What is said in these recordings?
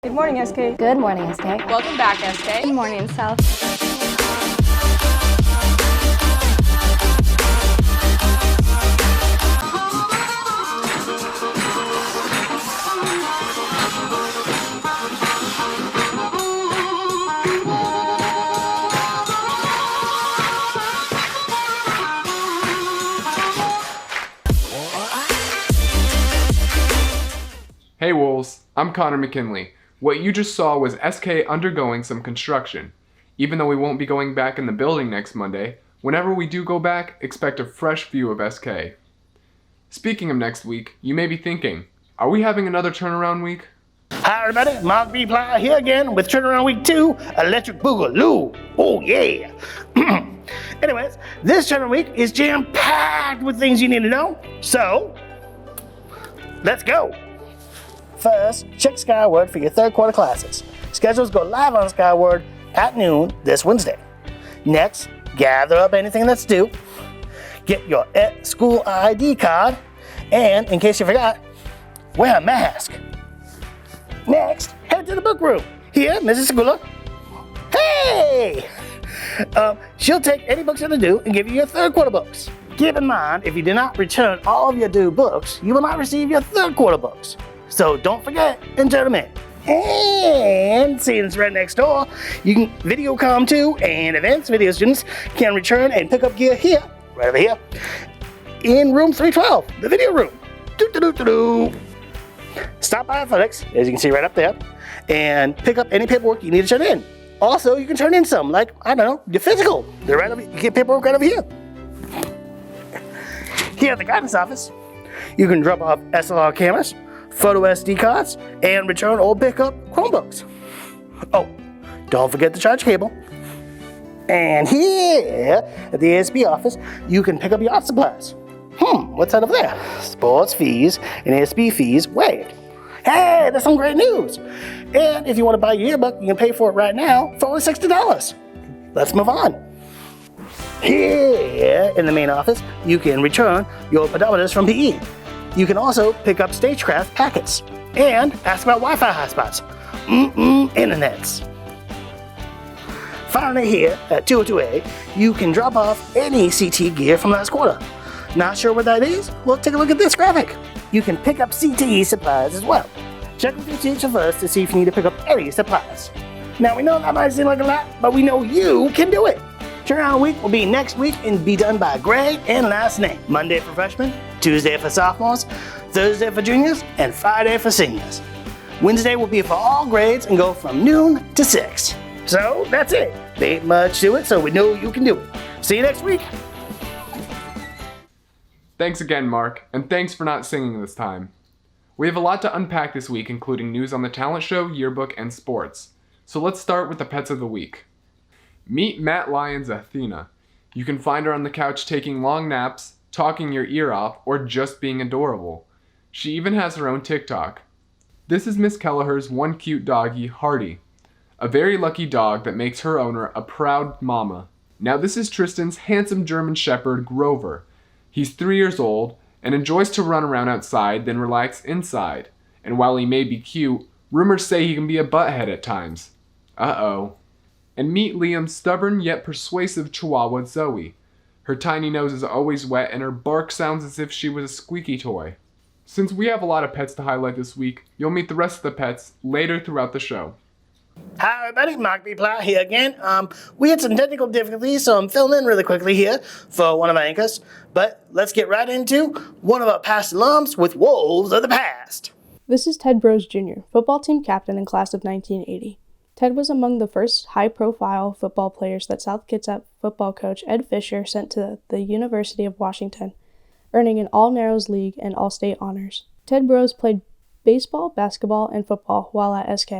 Good morning, SK. Good morning, SK. Welcome back, SK. Good morning, South. Hey Wolves, I'm Connor McKinley. What you just saw was SK undergoing some construction. Even though we won't be going back in the building next Monday, whenever we do go back, expect a fresh view of SK. Speaking of next week, you may be thinking, are we having another turnaround week? Hi everybody, Mark B. Ply here again with Turnaround Week 2, Electric Boogaloo. Oh yeah. Anyways, this Turnaround Week is jam-packed with things you need to know. So, let's go. First, check Skyward for your third quarter classes. Schedules go live on Skyward at noon this Wednesday. Next, gather up anything that's due. Get your school ID card. And, in case you forgot, wear a mask. Next, head to the book room. Here, Mrs. Segula. Hey! She'll take any books that are due and give you your third quarter books. Keep in mind, if you do not return all of your due books, you will not receive your third quarter books. So don't forget and turn them in. And seeing it's right next door, you can Videocom 2 and advanced video students can return and pick up gear here, right over here, in room 312, the video room. Doo-doo-doo-doo-doo. Stop by Athletics, as you can see right up there, and pick up any paperwork you need to turn in. Also, you can turn in some, like, I don't know, your physical. They're right over, you get paperwork right over here. Here at the guidance office, you can drop off SLR cameras, photo SD cards, and return or pick up Chromebooks. Oh, don't forget the charge cable. And here at the ASB office, you can pick up your art supplies. What's that over there? Sports fees and ASB fees waived. Hey, that's some great news. And if you want to buy your yearbook, you can pay for it right now for only $60. Let's move on. Here in the main office, you can return your pedometers from PE. You can also pick up Stagecraft packets and ask about Wi-Fi hotspots. Internets. Finally here at 202A, you can drop off any CT gear from last quarter. Not sure what that is? Well, take a look at this graphic. You can pick up CTE supplies as well. Check with your teacher first to see if you need to pick up any supplies. Now we know that might seem like a lot, but we know you can do it. Turnaround week will be next week and be done by grade and last name. Monday for freshmen, Tuesday for sophomores, Thursday for juniors, and Friday for seniors. Wednesday will be for all grades and go from noon to 6. So that's it. There ain't much to it, so we know you can do it. See you next week. Thanks again, Mark, and thanks for not singing this time. We have a lot to unpack this week, including news on the talent show, yearbook, and sports. So let's start with the pets of the week. Meet Matt Lyon's Athena. You can find her on the couch taking long naps, talking your ear off, or just being adorable. She even has her own TikTok. This is Miss Kelleher's one cute doggy, Hardy, a very lucky dog that makes her owner a proud mama. Now this is Tristan's handsome German Shepherd, Grover. He's 3 years old and enjoys to run around outside, then relax inside. And while he may be cute, rumors say he can be a butthead at times. Uh-oh. And meet Liam's stubborn yet persuasive Chihuahua, Zoe. Her tiny nose is always wet and her bark sounds as if she was a squeaky toy. Since we have a lot of pets to highlight this week, you'll meet the rest of the pets later throughout the show. Hi everybody, Mark B. Ply here again. We had some technical difficulties, so I'm filling in really quickly here for one of my anchors. But let's get right into one of our past alums with Wolves of the Past. This is Ted Brose Jr., football team captain in class of 1980. Ted was among the first high-profile football players that South Kitsap football coach Ed Fisher sent to the University of Washington, earning an All-Narrows League and All-State honors. Ted Brose played baseball, basketball, and football while at SK.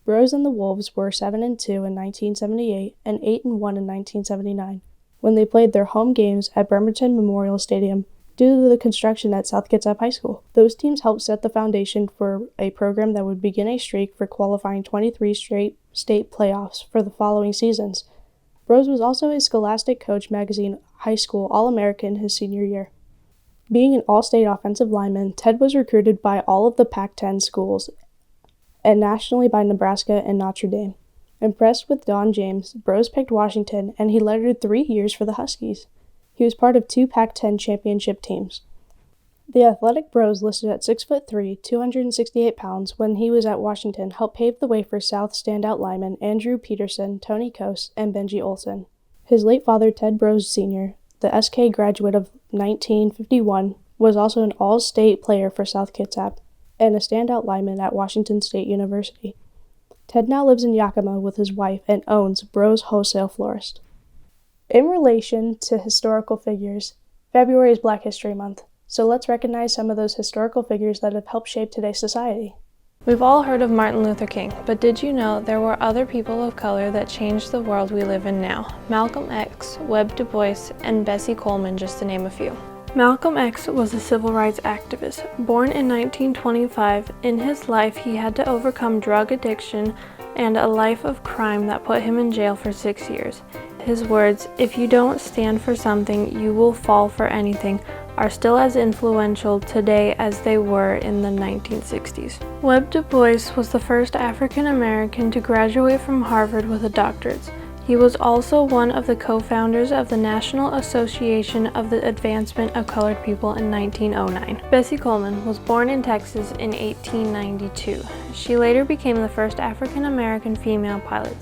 Brose and the Wolves were 7-2 in 1978 and 8-1 in 1979, when they played their home games at Bremerton Memorial Stadium due to the construction at South Kitsap High School. Those teams helped set the foundation for a program that would begin a streak for qualifying 23 straight state playoffs for the following seasons. Brose was also a Scholastic Coach magazine high school All-American his senior year. Being an all-state offensive lineman, Ted was recruited by all of the Pac-10 schools and nationally by Nebraska and Notre Dame. Impressed with Don James, Bros picked Washington, and he lettered 3 years for the Huskies. He was part of 2 Pac-10 championship teams. The athletic Bros, listed at 6'3", 268 pounds, when he was at Washington, helped pave the way for South standout linemen Andrew Peterson, Tony Coase, and Benji Olson. His late father, Ted Bros Sr., the SK graduate of 1951, was also an all-state player for South Kitsap and a standout lineman at Washington State University. Ted now lives in Yakima with his wife and owns Bros Wholesale Florist. In relation to historical figures, February is Black History Month, so let's recognize some of those historical figures that have helped shape today's society. We've all heard of Martin Luther King, but did you know there were other people of color that changed the world we live in now? Malcolm X, Webb Du Bois, and Bessie Coleman, just to name a few. Malcolm X was a civil rights activist. Born in 1925, in his life he had to overcome drug addiction and a life of crime that put him in jail for 6 years. His words, "If you don't stand for something, you will fall for anything," are still as influential today as they were in the 1960s. Webb Du Bois was the first African American to graduate from Harvard with a doctorate. He was also one of the co-founders of the National Association of the Advancement of Colored People in 1909. Bessie Coleman was born in Texas in 1892. She later became the first African American female pilot.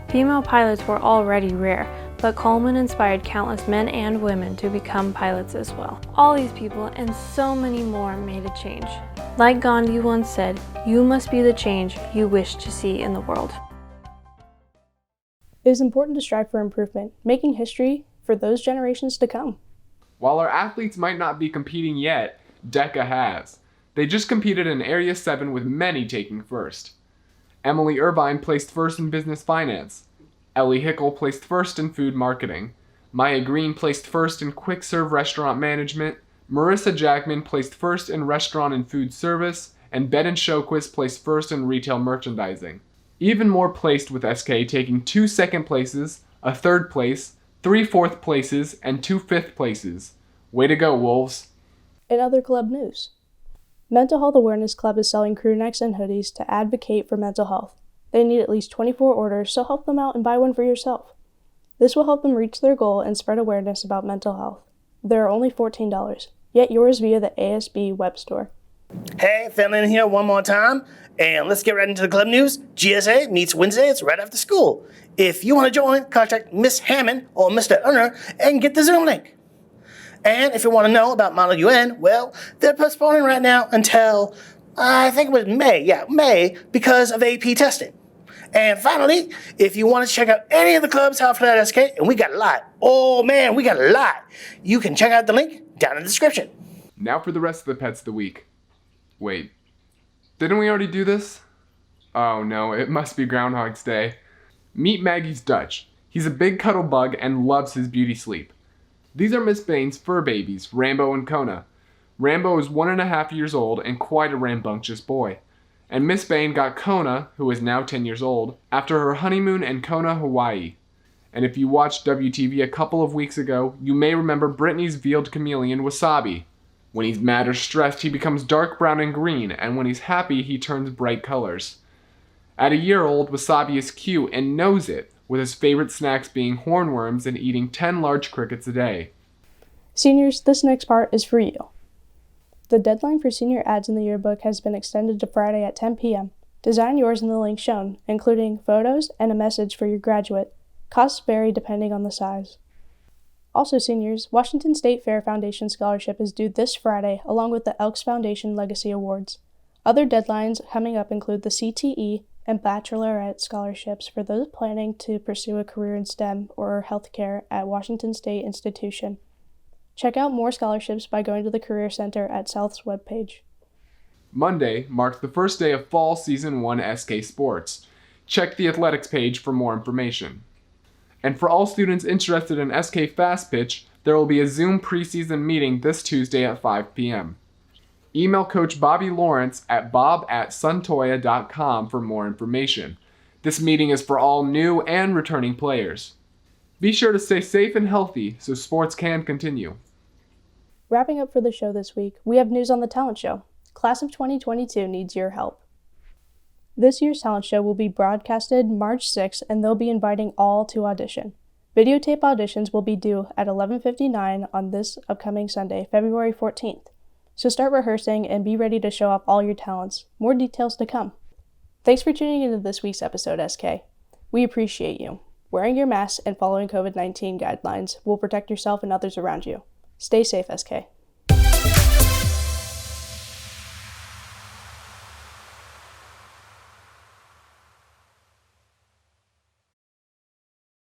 Female pilots were already rare, but Coleman inspired countless men and women to become pilots as well. All these people and so many more made a change. Like Gandhi once said, "You must be the change you wish to see in the world." It is important to strive for improvement, making history for those generations to come. While our athletes might not be competing yet, DECA has. They just competed in Area 7 with many taking first. Emily Irvine placed first in business finance. Ellie Hickel placed first in food marketing. Maya Green placed first in quick serve restaurant management. Marissa Jackman placed first in restaurant and food service. And Beden Shoquist placed first in retail merchandising. Even more placed with SK taking 2 second places, a 3rd place, 3 4th places, and 2 5th places. Way to go, Wolves. In other club news, Mental Health Awareness Club is selling crew necks and hoodies to advocate for mental health. They need at least 24 orders, so help them out and buy one for yourself. This will help them reach their goal and spread awareness about mental health. They are only $14. Get yours via the ASB web store. Hey, Talen here one more time, and let's get right into the club news. GSA meets Wednesdays right after school. If you want to join, contact Miss Hammond or Mr. Unner and get the Zoom link. And if you want to know about Model UN, well, they're postponing right now until, I think it was May, because of AP testing. And finally, if you want to check out any of the clubs out for that SK, and we got a lot, oh man, we got a lot, you can check out the link down in the description. Now for the rest of the pets of the week. Wait, didn't we already do this? Oh no, it must be Groundhog's Day. Meet Maggie's Dutch. He's a big cuddle bug and loves his beauty sleep. These are Miss Bain's fur babies, Rambo and Kona. Rambo is 1.5 years old and quite a rambunctious boy. And Miss Bain got Kona, who is now 10 years old, after her honeymoon in Kona, Hawaii. And if you watched WTV a couple of weeks ago, you may remember Brittany's veiled chameleon, Wasabi. When he's mad or stressed, he becomes dark brown and green, and when he's happy, he turns bright colors. At a year old, Wasabi is cute and knows it, with his favorite snacks being hornworms and eating 10 large crickets a day. Seniors, this next part is for you. The deadline for senior ads in the yearbook has been extended to Friday at 10 p.m. Design yours in the link shown, including photos and a message for your graduate. Costs vary depending on the size. Also, seniors, Washington State Fair Foundation Scholarship is due this Friday, along with the Elks Foundation Legacy Awards. Other deadlines coming up include the CTE and Bachelorette scholarships for those planning to pursue a career in STEM or healthcare at Washington State Institution. Check out more scholarships by going to the Career Center at South's webpage. Monday marks the first day of Fall Season 1 SK Sports. Check the athletics page for more information. And for all students interested in SK Fast Pitch, there will be a Zoom preseason meeting this Tuesday at 5 p.m. Email Coach Bobby Lawrence at bob@suntoya.com for more information. This meeting is for all new and returning players. Be sure to stay safe and healthy so sports can continue. Wrapping up for the show this week, we have news on the talent show. Class of 2022 needs your help. This year's talent show will be broadcasted March 6th, and they'll be inviting all to audition. Videotape auditions will be due at 11:59 on this upcoming Sunday, February 14th. So start rehearsing and be ready to show off all your talents. More details to come. Thanks for tuning into this week's episode, SK. We appreciate you. Wearing your mask and following COVID-19 guidelines will protect yourself and others around you. Stay safe, SK.